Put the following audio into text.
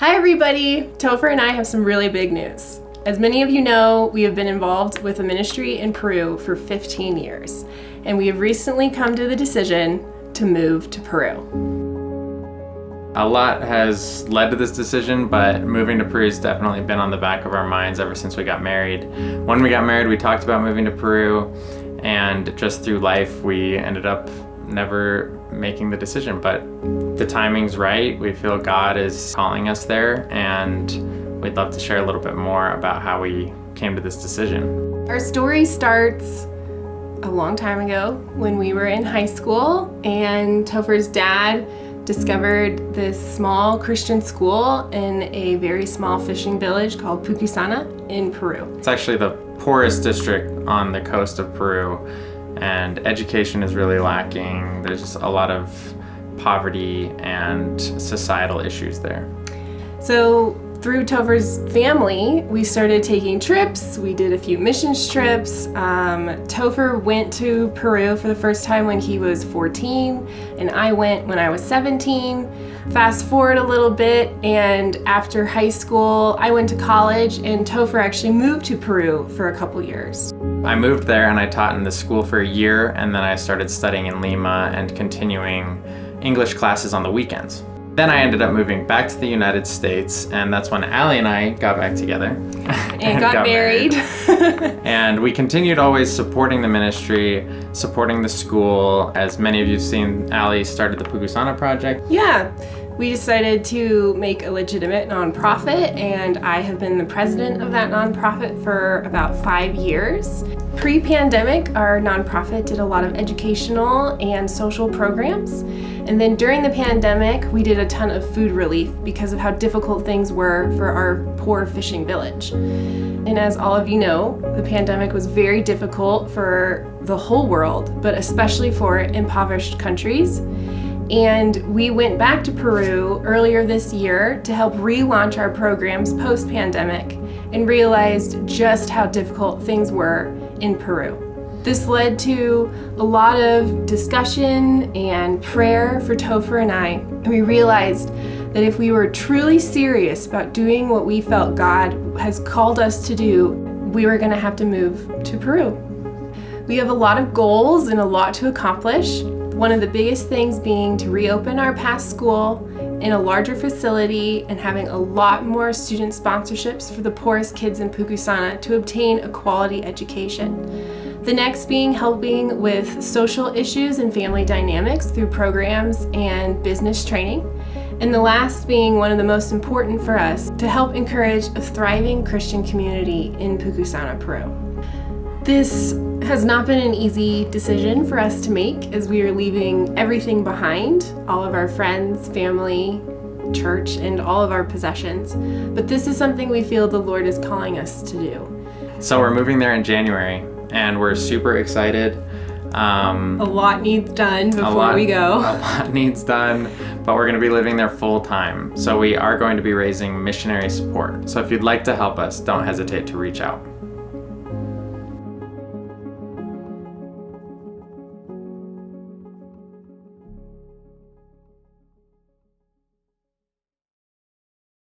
Hi everybody! Topher and I have some really big news. As many of you know, we have been involved with a ministry in Peru for 15 years, and we have recently come to the decision to move to Peru. A lot has led to this decision, but moving to Peru has definitely been on the back of our minds ever since we got married. When we got married, we talked about moving to Peru, and just through life, we ended up never making the decision, but the timing's right. We feel God is calling us there, and we'd love to share a little bit more about how we came to this decision. Our story starts a long time ago when we were in high school, and Topher's dad discovered this small Christian school in a very small fishing village called Pucusana in Peru. It's actually the poorest district on the coast of Peru, and education is really lacking. There's just a lot of poverty and societal issues there. So through Topher's family, we started taking trips. We did a few missions trips. Topher went to Peru for the first time when he was 14, and I went when I was 17. Fast forward a little bit, and after high school, I went to college, and Topher actually moved to Peru for a couple years. I moved there and I taught in the school for a year, and then I started studying in Lima and continuing English classes on the weekends. Then I ended up moving back to the United States, and that's when Allie and I got back together. And got married. And we continued always supporting the ministry, supporting the school. As many of you have seen, Allie started the Pucusana project. Yeah, we decided to make a legitimate nonprofit, and I have been the president of that nonprofit for about 5 years. Pre-pandemic, our nonprofit did a lot of educational and social programs. And then during the pandemic, we did a ton of food relief because of how difficult things were for our poor fishing village. And as all of you know, the pandemic was very difficult for the whole world, but especially for impoverished countries. And we went back to Peru earlier this year to help relaunch our programs post-pandemic, and realized just how difficult things were in Peru. This led to a lot of discussion and prayer for Topher and I, and we realized that if we were truly serious about doing what we felt God has called us to do, we were going to have to move to Peru. We have a lot of goals and a lot to accomplish. One of the biggest things being to reopen our past school in a larger facility and having a lot more student sponsorships for the poorest kids in Pucusana to obtain a quality education. The next being helping with social issues and family dynamics through programs and business training. And the last being one of the most important for us, to help encourage a thriving Christian community in Pucusana, Peru. This has not been an easy decision for us to make, as we are leaving everything behind, all of our friends, family, church, and all of our possessions. But this is something we feel the Lord is calling us to do. So we're moving there in January, and we're super excited. A lot needs done before we go. A lot needs done, but we're going to be living there full time. So we are going to be raising missionary support. So if you'd like to help us, don't hesitate to reach out.